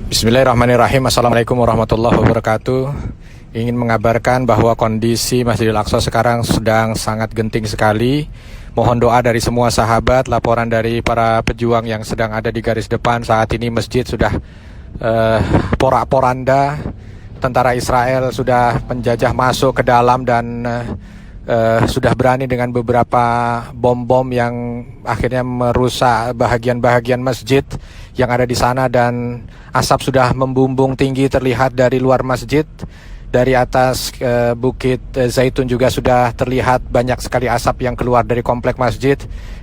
Bismillahirrahmanirrahim. Assalamualaikum warahmatullahi wabarakatuh. Ingin mengabarkan bahwa kondisi Masjidil Aqsa sekarang sedang sangat genting sekali. Mohon doa dari semua sahabat, laporan dari para pejuang yang sedang ada di garis depan. Saat ini masjid sudah porak-poranda. Tentara Israel sudah penjajah masuk ke dalam dan sudah berani dengan beberapa bom-bom yang akhirnya merusak bahagian-bahagian masjid yang ada di sana, dan asap sudah membumbung tinggi terlihat dari luar masjid. Dari atas Bukit Zaitun juga sudah terlihat banyak sekali asap yang keluar dari komplek masjid,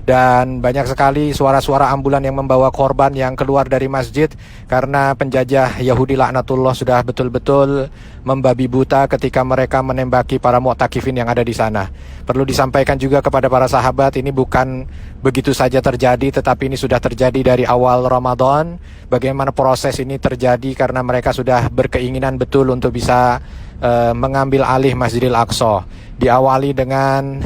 dan banyak sekali suara-suara ambulan yang membawa korban yang keluar dari masjid karena penjajah Yahudi laknatullah sudah betul-betul membabi buta ketika mereka menembaki para mu'takifin yang ada di sana. Perlu disampaikan juga kepada para sahabat, ini bukan begitu saja terjadi, tetapi ini sudah terjadi dari awal Ramadan. Bagaimana proses ini terjadi karena mereka sudah berkeinginan betul untuk bisa mengambil alih Masjidil Aqsa. Diawali dengan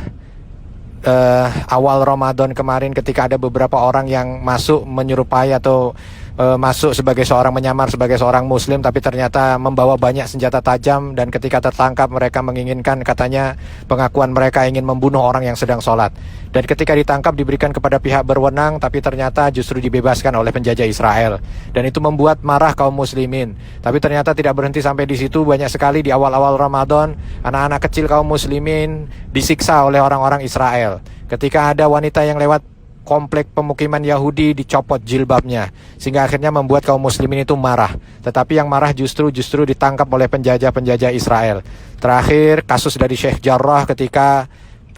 awal Ramadan kemarin ketika ada beberapa orang yang masuk menyerupai atau masuk sebagai seorang menyamar sebagai seorang muslim, tapi ternyata membawa banyak senjata tajam, dan ketika tertangkap mereka menginginkan, katanya pengakuan mereka ingin membunuh orang yang sedang sholat, dan ketika ditangkap diberikan kepada pihak berwenang, tapi ternyata justru dibebaskan oleh penjajah Israel, dan itu membuat marah kaum muslimin. Tapi ternyata tidak berhenti sampai di situ. Banyak sekali di awal-awal Ramadan anak-anak kecil kaum muslimin disiksa oleh orang-orang Israel. Ketika ada wanita yang lewat komplek pemukiman Yahudi, dicopot jilbabnya, sehingga akhirnya membuat kaum muslimin itu marah. Tetapi yang marah justru ditangkap oleh penjajah Israel. Terakhir kasus dari Sheikh Jarrah ketika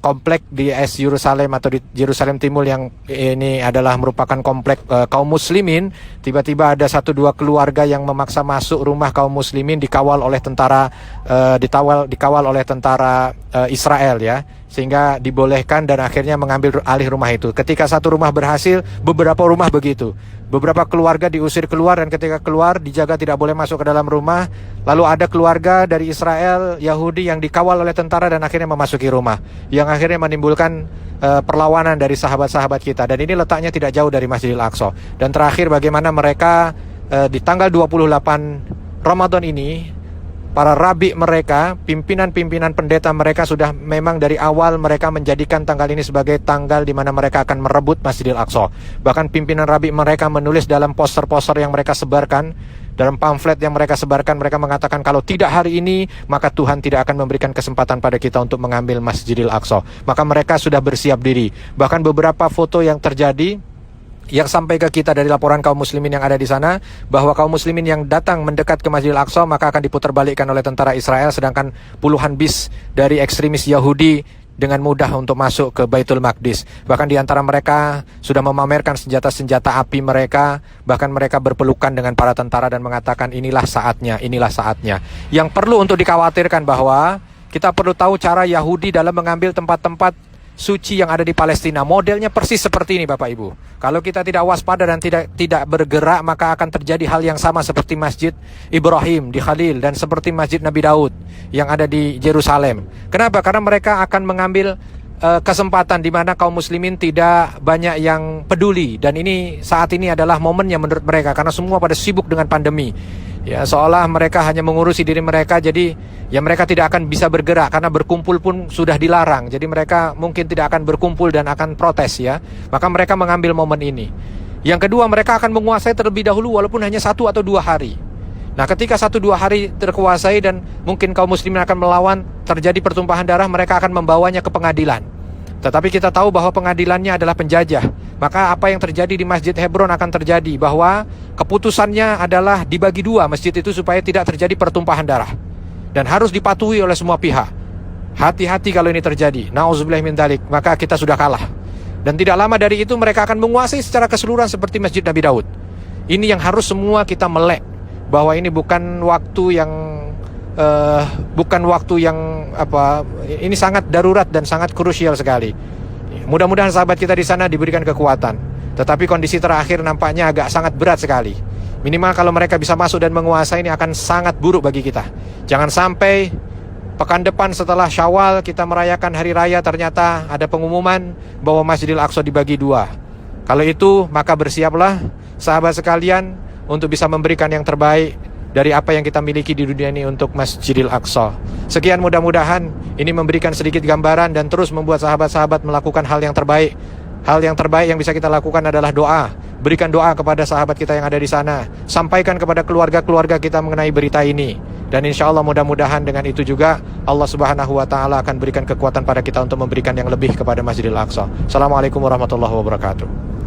komplek di Yerusalem atau di Yerusalem Timur yang ini adalah merupakan komplek kaum muslimin, tiba-tiba ada 1-2 keluarga yang memaksa masuk rumah kaum muslimin, dikawal oleh tentara Israel ya, sehingga dibolehkan dan akhirnya mengambil alih rumah itu. Ketika satu rumah berhasil, beberapa rumah begitu. Beberapa keluarga diusir keluar, dan ketika keluar dijaga tidak boleh masuk ke dalam rumah. Lalu ada keluarga dari Israel Yahudi yang dikawal oleh tentara dan akhirnya memasuki rumah, yang akhirnya menimbulkan perlawanan dari sahabat-sahabat kita. Dan ini letaknya tidak jauh dari Masjidil Aqsa. Dan terakhir bagaimana mereka di tanggal 28 Ramadan ini, para rabi mereka, pimpinan-pimpinan pendeta mereka sudah memang dari awal mereka menjadikan tanggal ini sebagai tanggal di mana mereka akan merebut Masjidil Aqsa. Bahkan pimpinan rabi mereka menulis dalam poster-poster yang mereka sebarkan, dalam pamflet yang mereka sebarkan, mereka mengatakan kalau tidak hari ini, maka Tuhan tidak akan memberikan kesempatan pada kita untuk mengambil Masjidil Aqsa. Maka mereka sudah bersiap diri. Bahkan beberapa foto yang terjadi yang sampai ke kita dari laporan kaum muslimin yang ada di sana, bahwa kaum muslimin yang datang mendekat ke Masjidil Aqsa maka akan diputarbalikkan oleh tentara Israel, sedangkan puluhan bis dari ekstremis Yahudi dengan mudah untuk masuk ke Baitul Maqdis. Bahkan di antara mereka sudah memamerkan senjata-senjata api mereka, bahkan mereka berpelukan dengan para tentara dan mengatakan inilah saatnya, inilah saatnya. Yang perlu untuk dikhawatirkan bahwa kita perlu tahu cara Yahudi dalam mengambil tempat-tempat suci yang ada di Palestina. Modelnya persis seperti ini Bapak Ibu. Kalau kita tidak waspada dan tidak bergerak, maka akan terjadi hal yang sama seperti Masjid Ibrahim di Khalil dan seperti Masjid Nabi Daud yang ada di Yerusalem. Kenapa? Karena mereka akan mengambil kesempatan di mana kaum muslimin tidak banyak yang peduli, dan ini saat ini adalah momennya menurut mereka karena semua pada sibuk dengan pandemi. Ya, seolah mereka hanya mengurusi diri mereka, jadi ya mereka tidak akan bisa bergerak karena berkumpul pun sudah dilarang. Jadi mereka mungkin tidak akan berkumpul dan akan protes ya. Maka mereka mengambil momen ini. Yang kedua, mereka akan menguasai terlebih dahulu walaupun hanya 1 atau 2 hari. Nah, ketika 1-2 hari terkuasai dan mungkin kaum muslimin akan melawan, terjadi pertumpahan darah, mereka akan membawanya ke pengadilan. Tetapi kita tahu bahwa pengadilannya adalah penjajah. Maka apa yang terjadi di Masjid Hebron akan terjadi, bahwa keputusannya adalah dibagi 2 masjid itu supaya tidak terjadi pertumpahan darah, dan harus dipatuhi oleh semua pihak. Hati-hati kalau ini terjadi. Nauzubillah min dzalik, maka kita sudah kalah. Dan tidak lama dari itu mereka akan menguasai secara keseluruhan seperti Masjid Nabi Daud. Ini yang harus semua kita melek, bahwa ini bukan waktu yang ini sangat darurat dan sangat krusial sekali. Mudah-mudahan sahabat kita di sana diberikan kekuatan. Tetapi kondisi terakhir nampaknya agak sangat berat sekali. Minimal kalau mereka bisa masuk dan menguasai, ini akan sangat buruk bagi kita. Jangan sampai pekan depan setelah Syawal kita merayakan hari raya, ternyata ada pengumuman bahwa Masjidil Aqsa dibagi 2. Kalau itu, maka bersiaplah sahabat sekalian untuk bisa memberikan yang terbaik dari apa yang kita miliki di dunia ini untuk Masjidil Aqsa. Sekian, mudah-mudahan ini memberikan sedikit gambaran dan terus membuat sahabat-sahabat melakukan hal yang terbaik. Hal yang terbaik yang bisa kita lakukan adalah doa. Berikan doa kepada sahabat kita yang ada di sana. Sampaikan kepada keluarga-keluarga kita mengenai berita ini. Dan insya Allah mudah-mudahan dengan itu juga Allah Subhanahu wa Ta'ala akan berikan kekuatan pada kita untuk memberikan yang lebih kepada Masjidil Aqsa. Assalamualaikum warahmatullahi wabarakatuh.